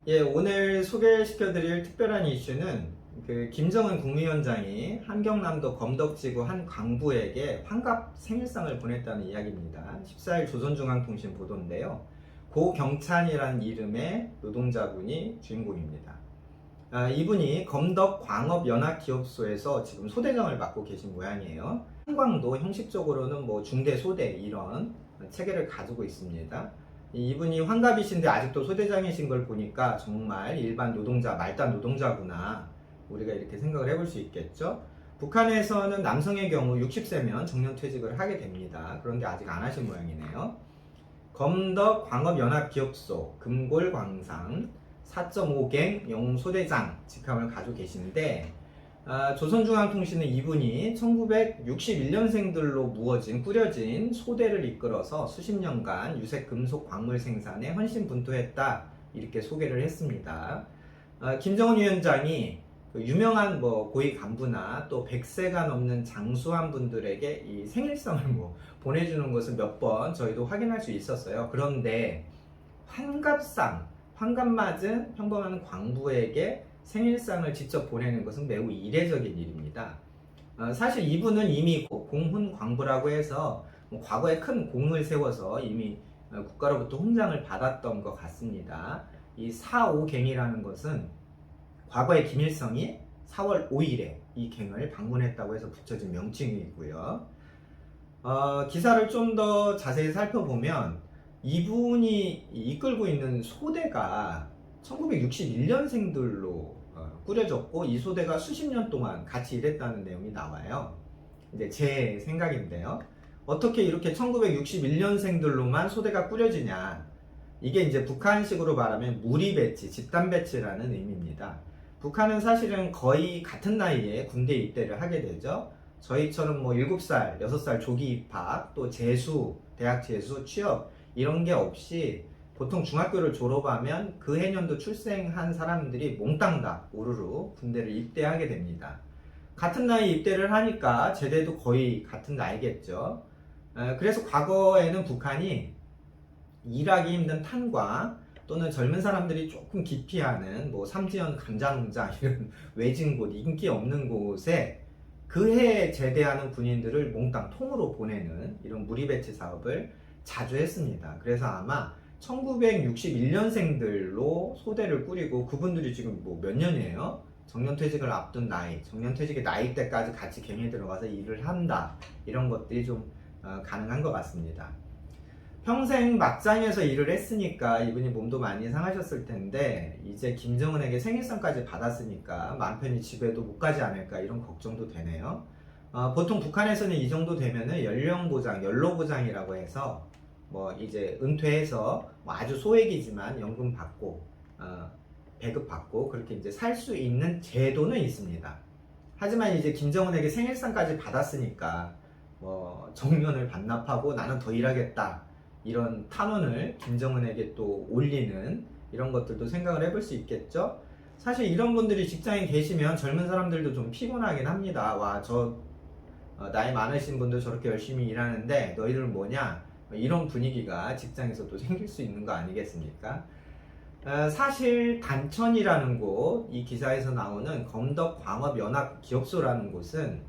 예, 오늘 소개시켜드릴 특별한 이슈는 김정은 국무위원장이 한경남도 검덕지구 한 광부에게 환갑 생일상을 보냈다는 이야기입니다. 14일 조선중앙통신 보도인데요. 고경찬이라는 이름의 노동자분이 주인공입니다. 이분이 검덕광업연합기업소에서 지금 소대장을 맡고 계신 모양이에요. 한광도 형식적으로는 뭐 중대소대 이런 체계를 가지고 있습니다. 이분이 환갑이신데 아직도 소대장이신 걸 보니까 정말 일반 노동자, 말단 노동자구나, 우리가 이렇게 생각을 해볼 수 있겠죠. 북한에서는 남성의 경우 60세면 정년퇴직을 하게 됩니다. 그런데 아직 안 하신 모양이네요. 검덕광업연합기업소 금골광상 4.5갱 영소대장 직함을 가지고 계신데, 조선중앙통신은 이분이 1961년생들로 꾸려진 소대를 이끌어서 수십 년간 유색 금속 광물 생산에 헌신분투했다, 이렇게 소개를 했습니다. 김정은 위원장이 유명한 고위 간부나 또 100세가 넘는 장수한 분들에게 이 생일상을 보내주는 것은 몇 번 저희도 확인할 수 있었어요. 그런데 환갑 맞은 평범한 광부에게 생일상을 직접 보내는 것은 매우 이례적인 일입니다. 사실 이분은 이미 공훈 광부라고 해서 과거에 큰 공을 세워서 이미 국가로부터 훈장을 받았던 것 같습니다. 이 4.5갱이라는 것은 과거에 김일성이 4월 5일에 이 갱을 방문했다고 해서 붙여진 명칭이고요. 기사를 좀 더 자세히 살펴보면 이분이 이끌고 있는 소대가 1961년생들로 꾸려졌고, 이 소대가 수십 년 동안 같이 일했다는 내용이 나와요. 이제 제 생각인데요. 어떻게 이렇게 1961년생들로만 소대가 꾸려지냐? 이게 이제 북한식으로 말하면 무리 배치, 집단 배치라는 의미입니다. 북한은 사실은 거의 같은 나이에 군대 입대를 하게 되죠. 저희처럼 7살, 6살 조기 입학, 또 재수, 대학 재수, 취업 이런 게 없이 보통 중학교를 졸업하면 그 해년도 출생한 사람들이 몽땅 다 우르르 군대를 입대하게 됩니다. 같은 나이에 입대를 하니까 제대도 거의 같은 나이겠죠. 그래서 과거에는 북한이 일하기 힘든 탄광 또는 젊은 사람들이 조금 기피하는 삼지연 감자농장 이런 외진 곳, 인기 없는 곳에 그 해에 제대하는 군인들을 몽땅 통으로 보내는 이런 무리배치 사업을 자주 했습니다. 그래서 아마 1961년생들로 소대를 꾸리고, 그분들이 지금 몇 년이에요? 정년퇴직을 앞둔 나이, 정년퇴직의 나이 때까지 같이 갱에 들어가서 일을 한다, 이런 것들이 좀 가능한 것 같습니다. 평생 막장에서 일을 했으니까 이분이 몸도 많이 상하셨을 텐데, 이제 김정은에게 생일상까지 받았으니까 맘 편히 집에도 못 가지 않을까, 이런 걱정도 되네요. 보통 북한에서는 이 정도 되면은 연령보장, 연로보장이라고 해서 이제 은퇴해서 아주 소액이지만 연금 받고 배급 받고 그렇게 이제 살 수 있는 제도는 있습니다. 하지만 이제 김정은에게 생일상까지 받았으니까 정년을 반납하고 나는 더 일하겠다, 이런 탄원을 김정은에게 또 올리는 이런 것들도 생각을 해볼 수 있겠죠. 사실 이런 분들이 직장에 계시면 젊은 사람들도 좀 피곤하긴 합니다. 나이 많으신 분들 저렇게 열심히 일하는데 너희들은 뭐냐, 이런 분위기가 직장에서도 생길 수 있는 거 아니겠습니까? 사실 단천이라는 곳, 이 기사에서 나오는 검덕광업연합기업소라는 곳은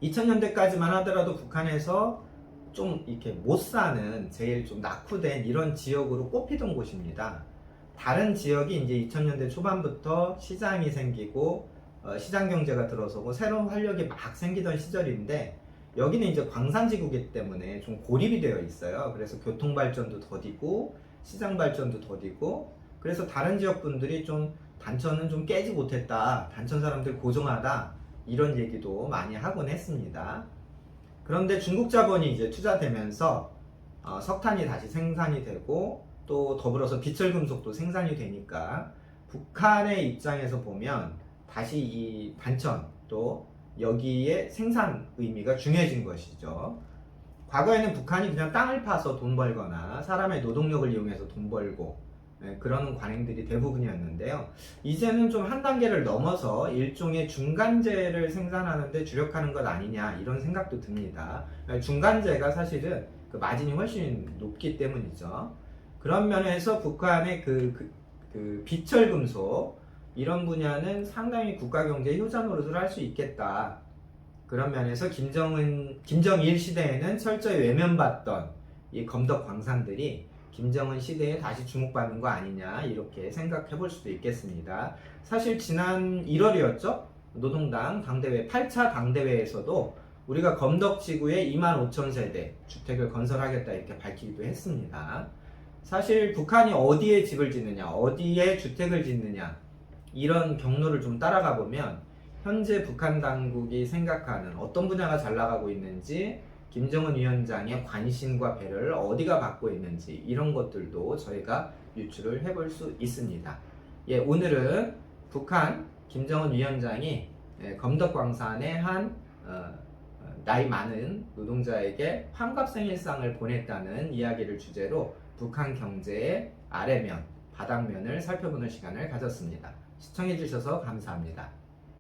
2000년대까지만 하더라도 북한에서 좀 이렇게 못 사는, 제일 좀 낙후된 이런 지역으로 꼽히던 곳입니다. 다른 지역이 이제 2000년대 초반부터 시장이 생기고 시장 경제가 들어서고 새로운 활력이 막 생기던 시절인데, 여기는 이제 광산지구이기 때문에 좀 고립이 되어 있어요. 그래서 교통 발전도 더디고 시장 발전도 더디고, 그래서 다른 지역 분들이 좀 단천은 좀 깨지 못했다, 단천 사람들 고정하다, 이런 얘기도 많이 하곤 했습니다. 그런데 중국 자본이 이제 투자되면서 석탄이 다시 생산이 되고, 또 더불어서 비철금속도 생산이 되니까 북한의 입장에서 보면 다시 이 단천, 또 여기에 생산 의미가 중요해진 것이죠. 과거에는 북한이 그냥 땅을 파서 돈 벌거나 사람의 노동력을 이용해서 돈 벌고 그런 관행들이 대부분이었는데요. 이제는 좀 한 단계를 넘어서 일종의 중간재를 생산하는데 주력하는 것 아니냐, 이런 생각도 듭니다. 중간재가 사실은 그 마진이 훨씬 높기 때문이죠. 그런 면에서 북한의 그 비철금속 이런 분야는 상당히 국가 경제 효자 노릇을 할 수 있겠다. 그런 면에서 김정일 시대에는 철저히 외면받던 이 검덕 광산들이 김정은 시대에 다시 주목받는 거 아니냐 이렇게 생각해 볼 수도 있겠습니다. 사실 지난 1월이었죠? 노동당 당대회 8차 당대회에서도 우리가 검덕지구에 25,000세대 주택을 건설하겠다 이렇게 밝히기도 했습니다. 사실 북한이 어디에 집을 짓느냐, 어디에 주택을 짓느냐 이런 경로를 좀 따라가 보면 현재 북한 당국이 생각하는 어떤 분야가 잘 나가고 있는지, 김정은 위원장의 관심과 배려를 어디가 받고 있는지 이런 것들도 저희가 유출을 해볼 수 있습니다. 예, 오늘은 북한 김정은 위원장이 검덕광산에 한 나이 많은 노동자에게 환갑생일상을 보냈다는 이야기를 주제로 북한 경제의 아래면, 바닥면을 살펴보는 시간을 가졌습니다. 시청해주셔서 감사합니다.